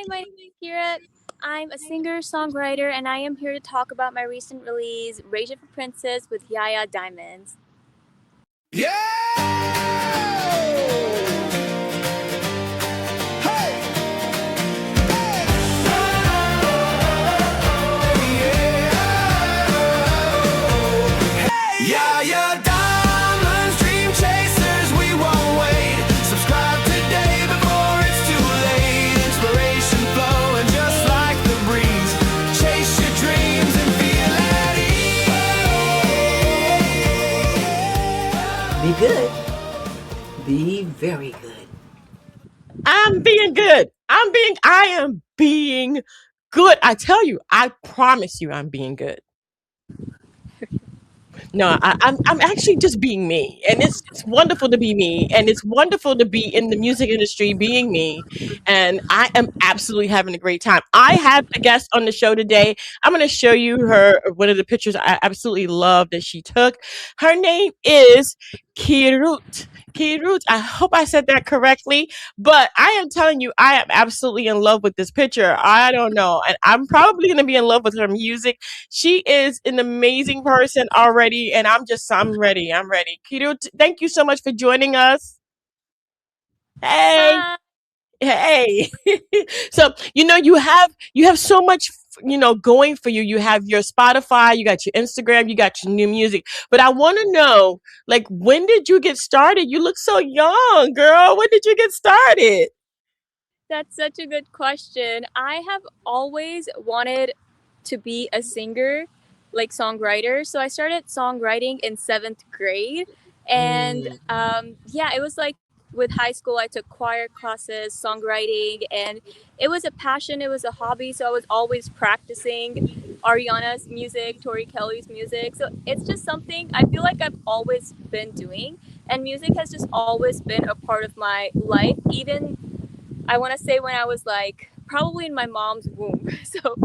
my name is Kerat. I'm a singer, songwriter, and I am here to talk about my recent release, Rage of a Princess with Yaya Diamond. Yaya Diamonds, dream chasers, we won't wait. Subscribe today before it's too late. Inspiration flowing just like the breeze. Chase your dreams and feel at ease. Be good. Be very good. I'm being good. I am being good. I tell you, I promise you I'm being good. No, I'm actually just being me, and it's wonderful to be me, and it's wonderful to be in the music industry being me, and I am absolutely having a great time. I have a guest on the show today. I'm going to show you her one of the pictures I absolutely love that she took. Her name is Kerat. Kerat. I hope I said that correctly, but I am telling you, I am absolutely in love with this picture. I don't know, and I'm probably going to be in love with her music. She is an amazing person already, and I'm ready. I'm ready. Kido, thank you so much for joining us. Hey, Hi. hey. So, you have so much, going for you. You have your Spotify, you got your Instagram, you got your new music. But I want to know, like, when did you get started? You look so young, girl. When did you get started? That's such a good question. I have always wanted to be a singer, like songwriter. So I started songwriting in seventh grade. And Mm. yeah, it was like with high school, I took choir classes, songwriting, and it was a passion, it was a hobby. So I was always practicing Ariana's music, Tori Kelly's music. So it's just something I feel like I've always been doing. And music has just always been a part of my life, even I want to say when I was like probably in my mom's womb. So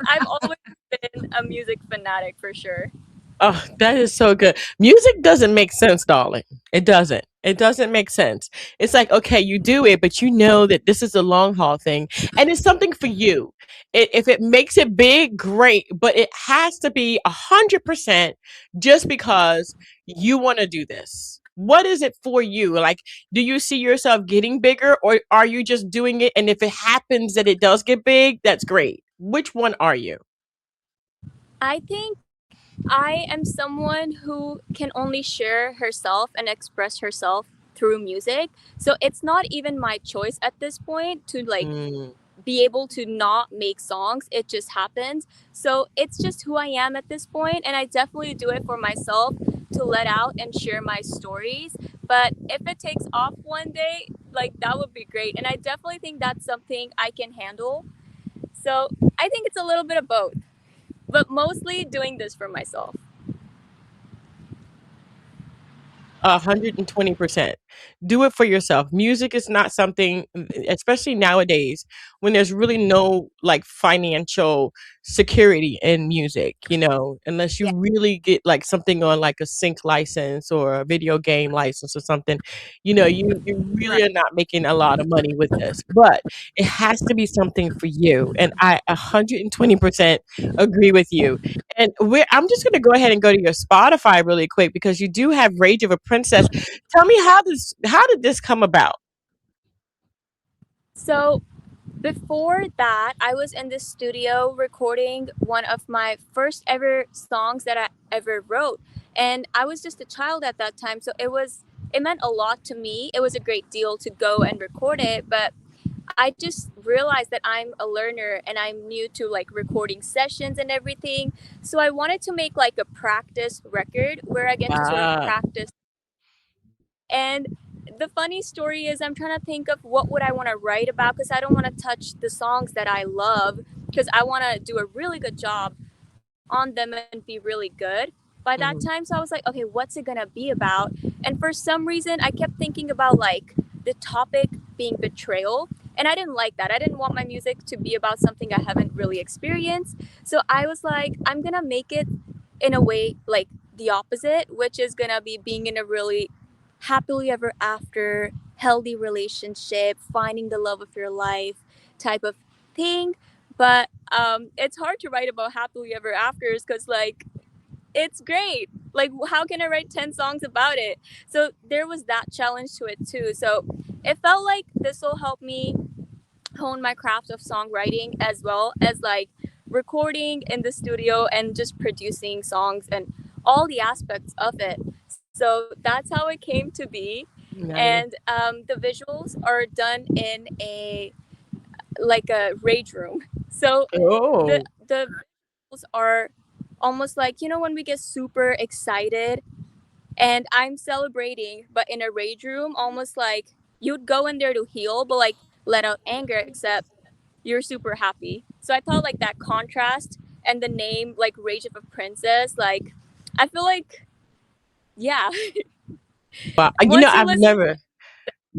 I've always been a music fanatic for sure. Oh, that is so good. Music doesn't make sense, darling. It doesn't. It doesn't make sense. It's like, okay, you do it, but you know that this is a long haul thing and it's something for you. If it makes it big, great, but it has to be 100% just because you want to do this. What is it for you? Like, do you see yourself getting bigger or are you just doing it? And if it happens that it does get big, that's great. Which one are you? I think I am someone who can only share herself and express herself through music. So it's not even my choice at this point to like Mm. be able to not make songs. It just happens. So it's just who I am at this point, and I definitely do it for myself to let out and share my stories. But if it takes off one day, like that would be great. And I definitely think that's something I can handle. So I think it's a little bit of both, but mostly doing this for myself. 120%. Do it for yourself. Music is not something, especially nowadays, when there's really no like financial security in music, unless you Yeah. really get like something on like a sync license or a video game license or something, you really Right. are not making a lot of money with this. But it has to be something for you. And I 120% agree with you. And I'm just going to go ahead and go to your Spotify really quick because you do have Rage of a Princess. Tell me how did this come about? So before that, I was in the studio recording one of my first ever songs that I ever wrote. And I was just a child at that time. So it meant a lot to me. It was a great deal to go and record it. But I just realized that I'm a learner and I'm new to like recording sessions and everything. So I wanted to make like a practice record where I get to sort of Ah, practice. And the funny story is I'm trying to think of what would I want to write about because I don't want to touch the songs that I love because I want to do a really good job on them and be really good by that mhm. time. So I was like, okay, what's it gonna be about? And for some reason I kept thinking about like the topic being betrayal, and I didn't like that. I didn't want my music to be about something I haven't really experienced. So I was like, I'm gonna make it in a way like the opposite, which is gonna be being in a really happily ever after healthy relationship, finding the love of your life. type of thing. But it's hard to write about happily ever afters because like it's great. Like how can I write 10 songs about it? So there was that challenge to it too. So it felt like this will help me hone my craft of songwriting as well as like recording in the studio and just producing songs and all the aspects of it. So that's how it came to be. And Nice. the visuals are done in a like a rage room. So the Oh, the visuals are almost like, you know, when we get super excited and I'm celebrating, but in a rage room, almost like you'd go in there to heal, but like let out anger, except you're super happy. So I thought like that contrast and the name like Rage of a Princess, like I feel like yeah. wow. Once you I've listen, never.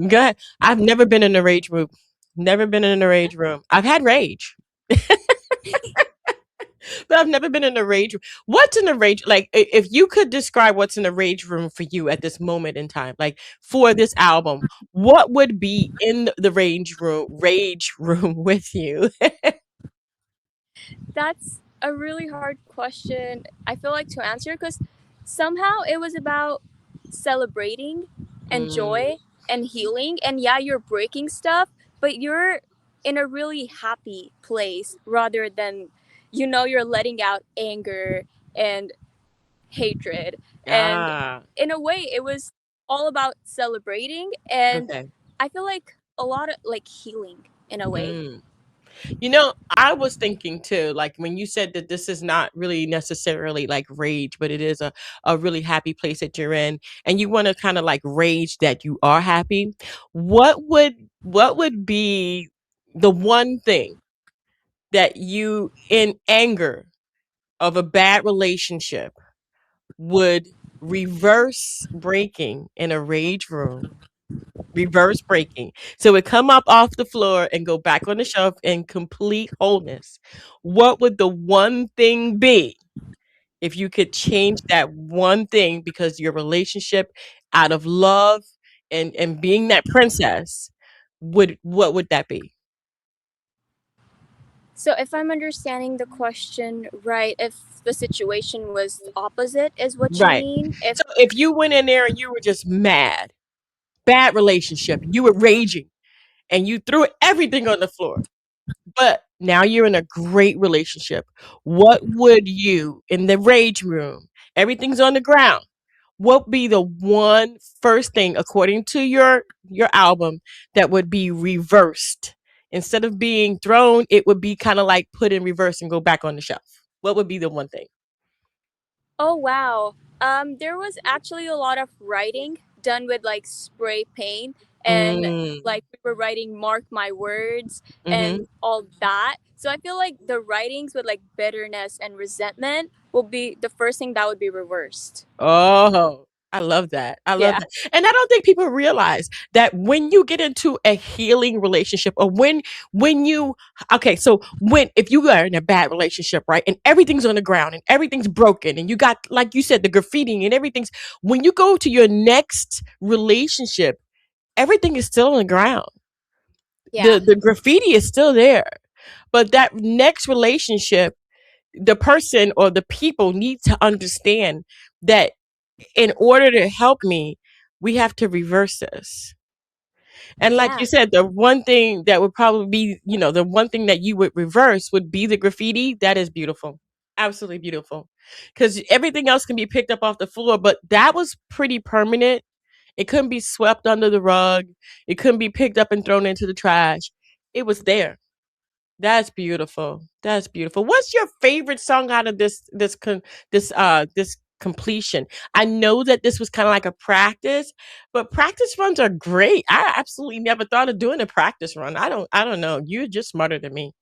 Go ahead. I've never been in a rage room. Never been in a rage room. I've had rage, but I've never been in a rage room. What's in a rage? Like, if you could describe what's in a rage room for you at this moment in time, like for this album, what would be in the rage room? Rage room with you? that's a really hard question. I feel like to answer because somehow it was about celebrating and Mm, joy and healing. And yeah, you're breaking stuff, but you're in a really happy place rather than, you know, you're letting out anger and hatred. And ah, in a way, it was all about celebrating. And okay. I feel like a lot of like healing in a way. Mm. I was thinking too, like when you said that this is not really necessarily like rage, but it is a really happy place that you're in, and you want to kind of like rage that you are happy. What would be the one thing that you, in anger of a bad relationship, would reverse breaking in a rage room? Reverse breaking. So it come up off the floor and go back on the shelf in complete wholeness. What would the one thing be if you could change that one thing because your relationship out of love and being that princess would what would that be? So if I'm understanding the question right, if the situation was opposite is what you Right. mean? If So if you went in there and you were just mad, bad relationship, you were raging and you threw everything on the floor. But now you're in a great relationship. What would you in the rage room? Everything's on the ground. What would be the one first thing according to your album that would be reversed? Instead of being thrown, it would be kind of like put in reverse and go back on the shelf. What would be the one thing? oh wow. There was actually a lot of writing done with like spray paint and Mm, like we were writing mark my words and mhm. all that. So I feel like the writings with like bitterness and resentment will be the first thing that would be reversed. Oh, I love that. I love Yeah. that. And I don't think people realize that when you get into a healing relationship or when you okay, so when if you are in a bad relationship, right? And everything's on the ground and everything's broken and you got like you said the graffiti and everything's when you go to your next relationship, everything is still on the ground. Yeah. The graffiti is still there. But that next relationship, the person or the people need to understand that in order to help me, we have to reverse this. And like you Yeah. said, the one thing that would probably be, the one thing that you would reverse would be the graffiti. That is beautiful. Absolutely beautiful. Because everything else can be picked up off the floor, but that was pretty permanent. It couldn't be swept under the rug. It couldn't be picked up and thrown into the trash. It was there. That's beautiful. That's beautiful. What's your favorite song out of this completion? I know that this was kind of like a practice, but practice runs are great. I absolutely never thought of doing a practice run. I don't know. You're just smarter than me.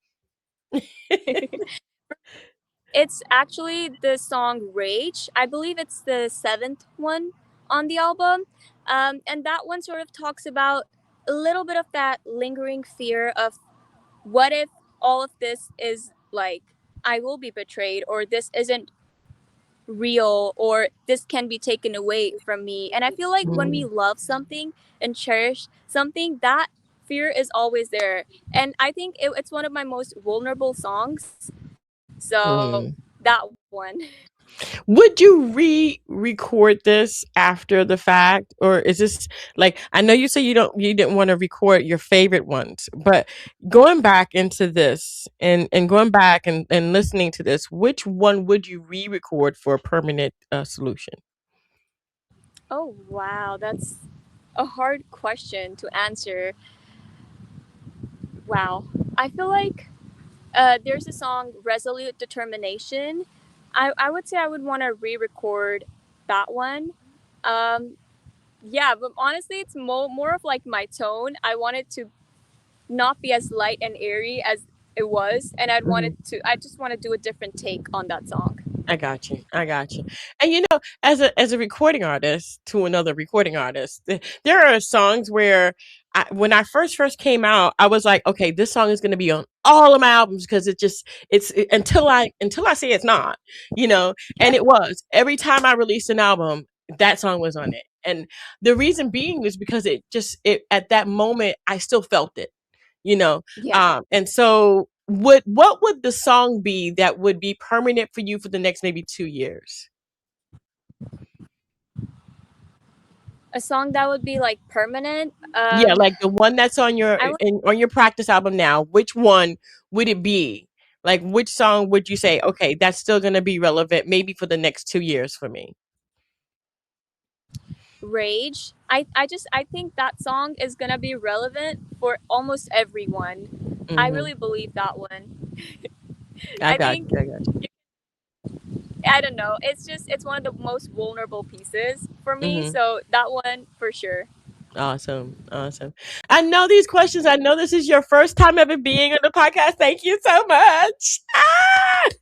It's actually the song Rage. I believe it's the seventh one on the album. And that one sort of talks about a little bit of that lingering fear of what if all of this is like, I will be betrayed, or this isn't real, or this can be taken away from me. And I feel like when we Mm, love something and cherish something, that fear is always there. And I think it's one of my most vulnerable songs. So Mm. that one. Would you re-record this after the fact, or is this like, I know you say you didn't want to record your favorite ones, but going back into this and going back and listening to this, which one would you re-record for a permanent solution? Oh, wow. That's a hard question to answer. Wow. I feel like there's a song, Resolute Determination. I would say I would want to re record that one. Um, yeah, but honestly, it's more of like my tone. I want it to not be as light and airy as it was, and I just want to do a different take on that song. I got you. I got you. And as a recording artist to another recording artist, there are songs where when I first came out, I was like, okay, this song is going to be on all of my albums because until I say it's not, you know, and it was every time I released an album, that song was on it. And the reason being is because it at that moment I still felt it, you know. Yeah. And so what would the song be that would be permanent for you for the next maybe 2 years? A song that would be like permanent. Yeah, like the one that's on I would on your practice album now. Which one would it be? Like which song would you say, okay, that's still gonna be relevant maybe for the next 2 years for me? Rage. I think that song is gonna be relevant for almost everyone. I Hmm. really believe that one. I I got think you. I got I don't know. It's one of the most vulnerable pieces for you. me. Hmm. So that one for sure. Awesome. Awesome. I know these questions. I know this is your first time ever being on the podcast. Thank you so much.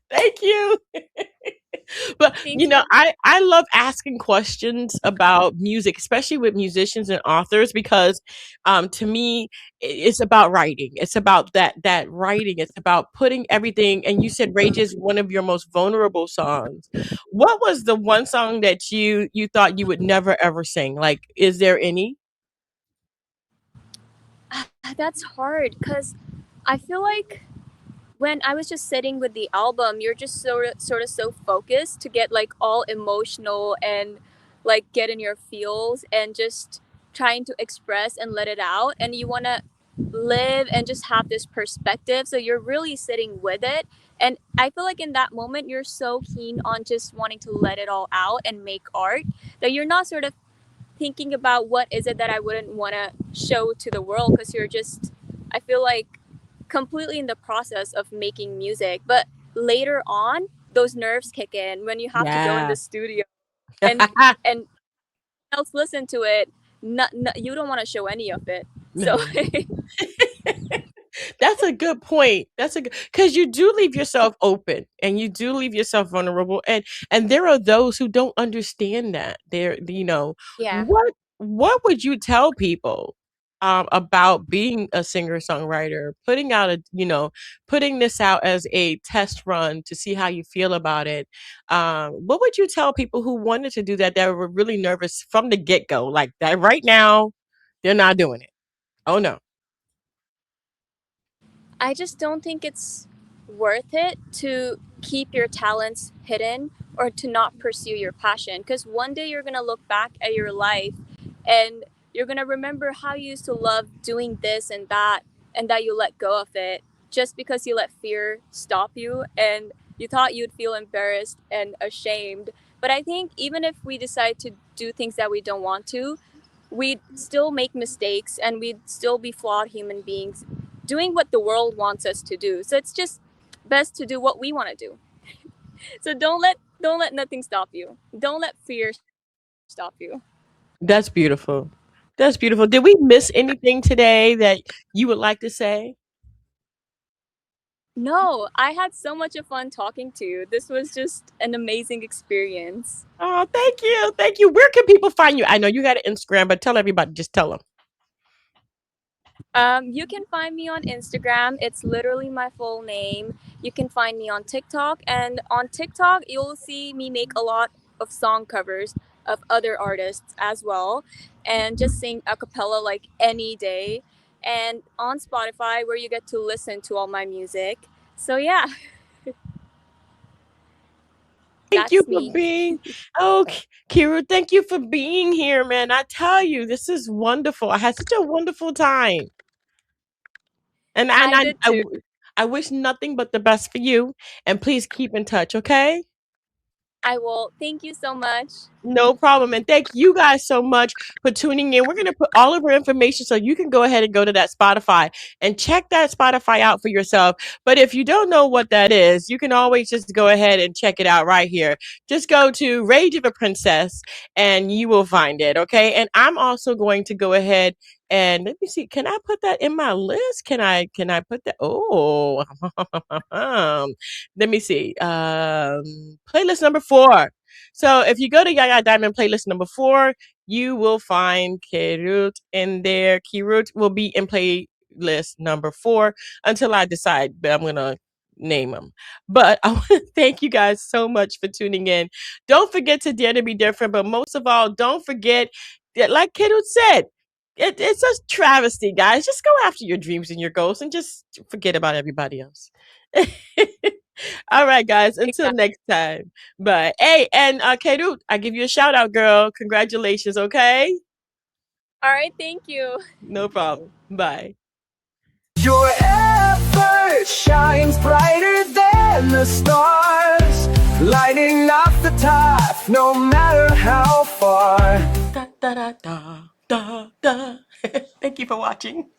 Thank you. But Thank you. I love asking questions about music, especially with musicians and authors, because to me it's about writing. It's about that writing. It's about putting everything. And you said Rage is one of your most vulnerable songs. What was the one song that you thought you would never ever sing? Like, is there any? That's hard because I feel like when I was just sitting with the album, you're just sort of so focused to get like all emotional and like get in your feels and just trying to express and let it out, and you want to live and just have this perspective, so you're really sitting with it. And I feel like in that moment you're so keen on just wanting to let it all out and make art that you're not sort of thinking about what is it that I wouldn't want to show to the world, because you're just, I feel like, completely in the process of making music. But later on, those nerves kick in when you have to go in Yeah. the studio and else listen to it. You don't want to show any of it. So No. That's a good point. That's a good, because you do leave yourself open and you do leave yourself vulnerable, and there are those who don't understand that. yeah, What would you tell people about being a singer songwriter, putting this out as a test run to see how you feel about it? What would you tell people who wanted to do that, that were really nervous from the get go, like that right now? They're not doing it. Oh no. I just don't think it's worth it to keep your talents hidden or to not pursue your passion, because one day you're going to look back at your life and you're going to remember how you used to love doing this and that you let go of it just because you let fear stop you and you thought you'd feel embarrassed and ashamed. But I think even if we decide to do things that we don't want to, we'd still make mistakes and we'd still be flawed human beings doing what the world wants us to do. So it's just best to do what we want to do. So don't let nothing stop you. Don't let fear stop you. That's beautiful. That's beautiful. Did we miss anything today that you would like to say? No, I had so much of fun talking to you. This was just an amazing experience. Oh, thank you. Thank you. Where can people find you? I know you got an Instagram, but tell everybody, just tell them. You can find me on Instagram. It's literally my full name. You can find me on TikTok. And on TikTok, you'll see me make a lot of song covers of other artists as well. And just sing a cappella like any day. and on Spotify where you get to listen to all my music. So yeah, Thank you that's for me. being, oh, Kiru, thank you for being here, man. I tell you, this is wonderful. I had such a wonderful time. And I did too. I wish nothing but the best for you. And please keep in touch, okay? I will. Thank you so much. No problem. And thank you guys so much for tuning in. We're going to put all of our information so you can go ahead and go to that Spotify and check that Spotify out for yourself. But if you don't know what that is, you can always just go ahead and check it out right here. Just go to Rage of a Princess and you will find it. Okay. And I'm also going to go ahead and let me see. Can I put that in my list? Can I put that? Oh, let me see. Playlist number 4. So if you go to Yaya Diamond playlist number 4, you will find Kerat in there. Kerat will be in playlist number 4 until I decide that I'm gonna name them. But I want to thank you guys so much for tuning in. Don't forget to dare to be different, but most of all, don't forget that, like Kerat said, it's a travesty, guys. Just go after your dreams and your goals and just forget about everybody else. All right, guys. Until Exactly. next time. Bye. Hey, and Kerat, I give you a shout out, girl. Congratulations, okay? All right. Thank you. No problem. Bye. Your effort shines brighter than the stars, lighting up the top no matter how far. Da da da da da da. Thank you for watching.